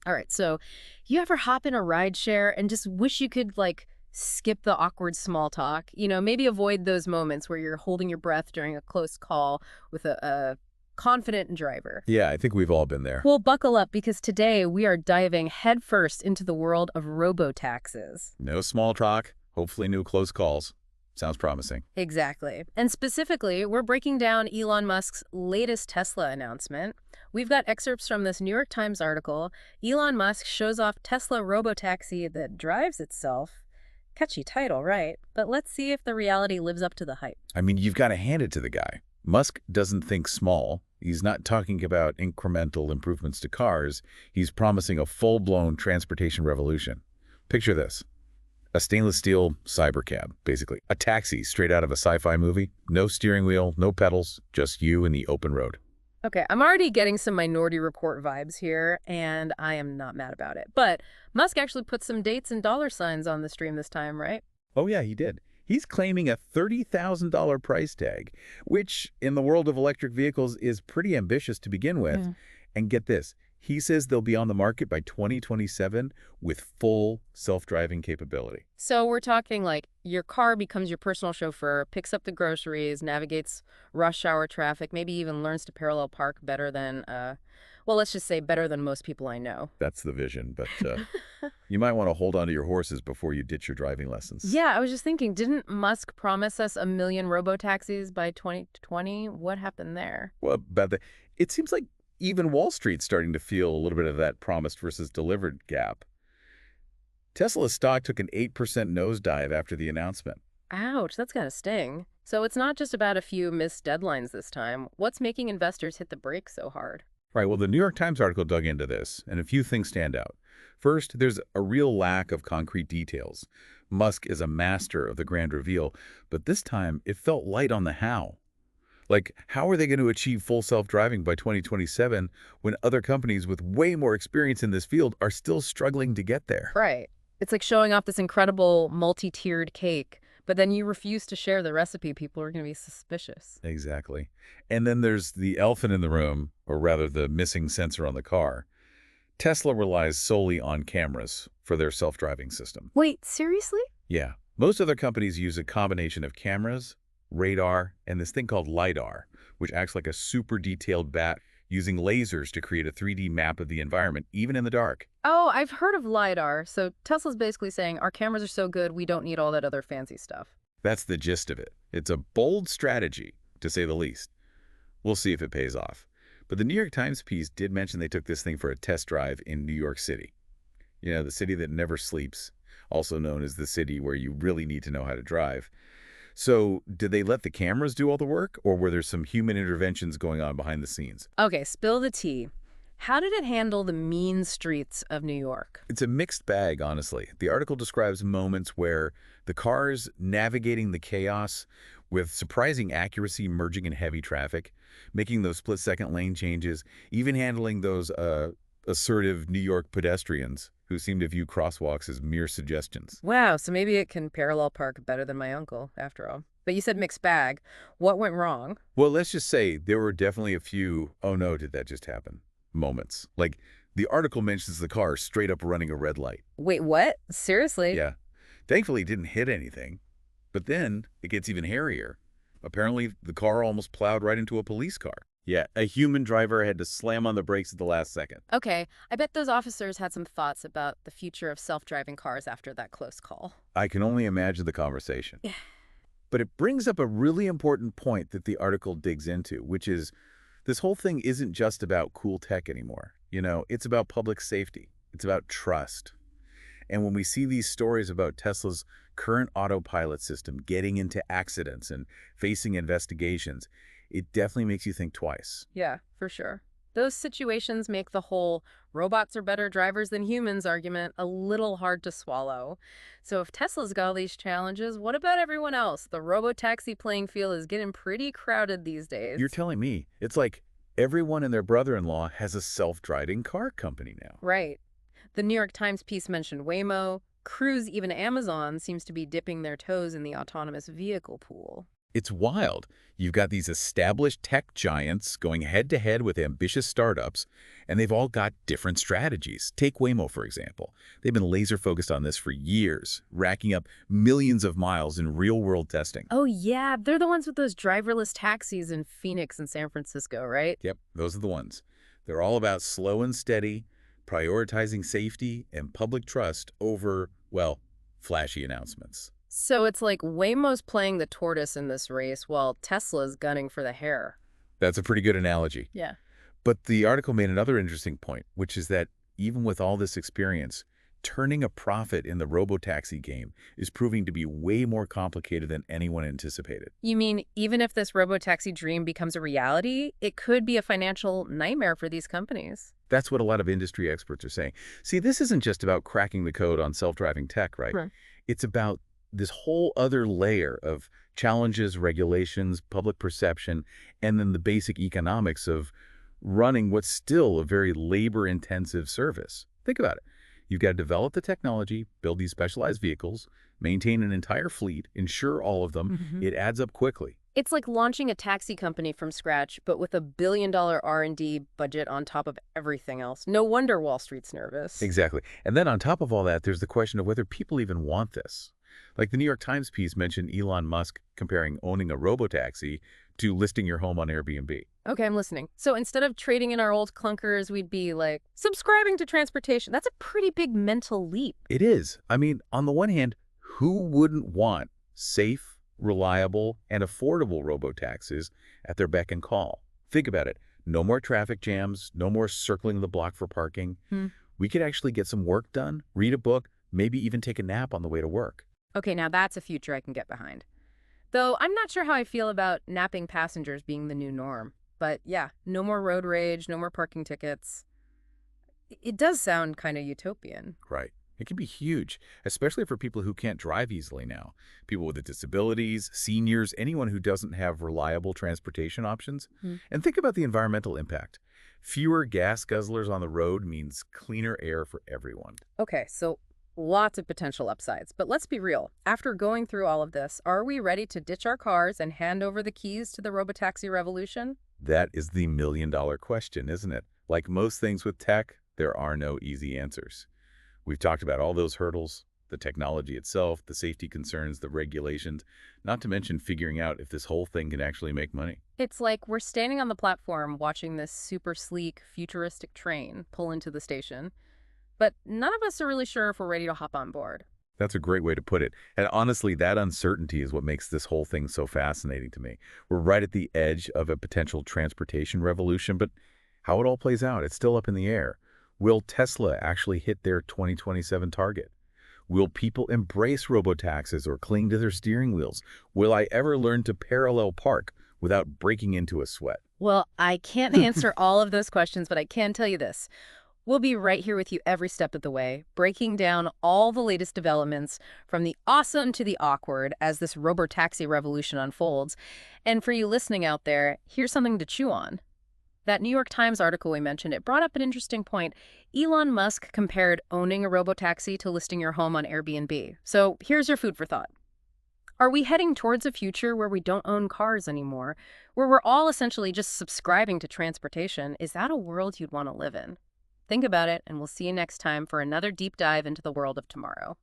All right, so you ever hop in a ride share and just wish you could skip the awkward small talk? Maybe avoid those moments where you're holding your breath during a close call with a confident driver. Yeah, I think we've all been there. Well, buckle up because today we are diving headfirst into the world of robotaxis. No small talk, hopefully no close calls. Sounds promising. Exactly. And specifically, we're breaking down Elon Musk's latest Tesla announcement. We've got excerpts from this New York Times article. Elon Musk shows off Tesla Robotaxi that drives itself. Catchy title, right? But let's see if the reality lives up to the hype. I mean, you've got to hand it to the guy. Musk doesn't think small. He's not talking about incremental improvements to cars. He's promising a full-blown transportation revolution. Picture this. A stainless steel cybercab, basically. A taxi straight out of a sci-fi movie. No steering wheel, no pedals, just you and the open road. Okay, I'm already getting some Minority Report vibes here, and I am not mad about it. But Musk actually put some dates and dollar signs on the stream this time, right? Oh yeah, he did. He's claiming a $30,000 price tag, which in the world of electric vehicles is pretty ambitious to begin with. Yeah. And get this, he says they'll be on the market by 2027 with full self-driving capability. So we're talking like your car becomes your personal chauffeur, picks up the groceries, navigates rush hour traffic, maybe even learns to parallel park better than, well, let's just say better than most people I know. That's the vision, but you might want to hold on to your horses before you ditch your driving lessons. Yeah, I was just thinking, didn't Musk promise us 1 million robotaxis by 2020? What happened there? Well, it seems like even Wall Street's starting to feel a little bit of that promised versus delivered gap. Tesla's stock took an 8% nosedive after the announcement. Ouch, that's gotta sting. So it's not just about a few missed deadlines this time. What's making investors hit the brakes so hard? Right, well, the New York Times article dug into this, and a few things stand out. First, there's a real lack of concrete details. Musk is a master of the grand reveal, but this time it felt light on the how. Like, how are they going to achieve full self-driving by 2027 when other companies with way more experience in this field are still struggling to get there? Right. It's like showing off this incredible multi-tiered cake, but then you refuse to share the recipe. People are going to be suspicious. Exactly. And then there's the elephant in the room, or rather the missing sensor on the car. Tesla relies solely on cameras for their self-driving system. Wait, seriously? Yeah. Most other companies use a combination of cameras, radar, and this thing called LiDAR, which acts like a super detailed bat using lasers to create a 3D map of the environment, even in the dark. Oh, I've heard of LiDAR. So Tesla's basically saying our cameras are so good, we don't need all that other fancy stuff. That's the gist of it. It's a bold strategy, to say the least. We'll see if it pays off. But the New York Times piece did mention they took this thing for a test drive in New York City. You know, the city that never sleeps, also known as the city where you really need to know how to drive. So did they let the cameras do all the work, or were there some human interventions going on behind the scenes? Okay, spill the tea. How did it handle the mean streets of New York? It's a mixed bag, honestly. The article describes moments where the car's navigating the chaos with surprising accuracy merging in heavy traffic, making those split-second lane changes, even handling those assertive New York pedestrians who seem to view crosswalks as mere suggestions. Wow, so maybe it can parallel park better than my uncle, after all. But you said mixed bag. What went wrong? Well, let's just say there were definitely a few, oh no, did that just happen, moments. Like, the article mentions the car straight up running a red light. Wait, what? Seriously? Yeah. Thankfully, it didn't hit anything. But then it gets even hairier. Apparently, the car almost plowed right into a police car. Yeah, a human driver had to slam on the brakes at the last second. Okay, I bet those officers had some thoughts about the future of self-driving cars after that close call. I can only imagine the conversation. But it brings up a really important point that the article digs into, which is this whole thing isn't just about cool tech anymore. You know, it's about public safety. It's about trust. And when we see these stories about Tesla's current autopilot system getting into accidents and facing investigations, it definitely makes you think twice. Yeah, for sure. Those situations make the whole robots are better drivers than humans argument a little hard to swallow. So if Tesla's got all these challenges, what about everyone else? The robotaxi playing field is getting pretty crowded these days. You're telling me it's like everyone and their brother-in-law has a self-driving car company now. Right. The New York Times piece mentioned Waymo, Cruise, even Amazon seems to be dipping their toes in the autonomous vehicle pool. It's wild. You've got these established tech giants going head-to-head with ambitious startups, and they've all got different strategies. Take Waymo, for example. They've been laser-focused on this for years, racking up millions of miles in real-world testing. Oh, yeah, they're the ones with those driverless taxis in Phoenix and San Francisco, right? Yep, those are the ones. They're all about slow and steady, prioritizing safety and public trust over, well, flashy announcements. So it's like Waymo's playing the tortoise in this race while Tesla's gunning for the hare. That's a pretty good analogy. Yeah. But the article made another interesting point, which is that even with all this experience, turning a profit in the robotaxi game is proving to be way more complicated than anyone anticipated. You mean even if this robotaxi dream becomes a reality, it could be a financial nightmare for these companies? That's what a lot of industry experts are saying. See, this isn't just about cracking the code on self-driving tech, right? Right. It's about this whole other layer of challenges, regulations, public perception, and then the basic economics of running what's still a very labor-intensive service. Think about it. You've got to develop the technology, build these specialized vehicles, maintain an entire fleet, insure all of them. It adds up quickly. It's like launching a taxi company from scratch, but with a billion-dollar R&D budget on top of everything else. No wonder Wall Street's nervous. Exactly. And then on top of all that, there's the question of whether people even want this. Like the New York Times piece mentioned Elon Musk comparing owning a robotaxi to listing your home on Airbnb. Okay, I'm listening. So instead of trading in our old clunkers, we'd be like subscribing to transportation. That's a pretty big mental leap. It is. I mean, on the one hand, who wouldn't want safe, reliable, and affordable robotaxis at their beck and call? Think about it. No more traffic jams, no more circling the block for parking. We could actually get some work done, read a book, maybe even take a nap on the way to work. Okay, now that's a future I can get behind. Though I'm not sure how I feel about napping passengers being the new norm. But yeah, no more road rage, no more parking tickets. It does sound kind of utopian. Right. It can be huge, especially for people who can't drive easily now. People with disabilities, seniors, anyone who doesn't have reliable transportation options. And think about the environmental impact. Fewer gas guzzlers on the road means cleaner air for everyone. Okay, so lots of potential upsides. But let's be real. After going through all of this, are we ready to ditch our cars and hand over the keys to the robotaxi revolution? That is the million-dollar question, isn't it? Like most things with tech, there are no easy answers. We've talked about all those hurdles, the technology itself, the safety concerns, the regulations, not to mention figuring out if this whole thing can actually make money. It's like we're standing on the platform watching this super sleek, futuristic train pull into the station, but none of us are really sure if we're ready to hop on board. That's a great way to put it. And honestly, that uncertainty is what makes this whole thing so fascinating to me. We're right at the edge of a potential transportation revolution, but how it all plays out, it's still up in the air. Will Tesla actually hit their 2027 target? Will people embrace robotaxis or cling to their steering wheels? Will I ever learn to parallel park without breaking into a sweat? Well, I can't answer all of those questions, but I can tell you this. We'll be right here with you every step of the way, breaking down all the latest developments from the awesome to the awkward as this robotaxi revolution unfolds. And for you listening out there, here's something to chew on. That New York Times article we mentioned, it brought up an interesting point. Elon Musk compared owning a robotaxi to listing your home on Airbnb. So here's your food for thought. Are we heading towards a future where we don't own cars anymore, where we're all essentially just subscribing to transportation? Is that a world you'd want to live in? Think about it, and we'll see you next time for another deep dive into the world of tomorrow.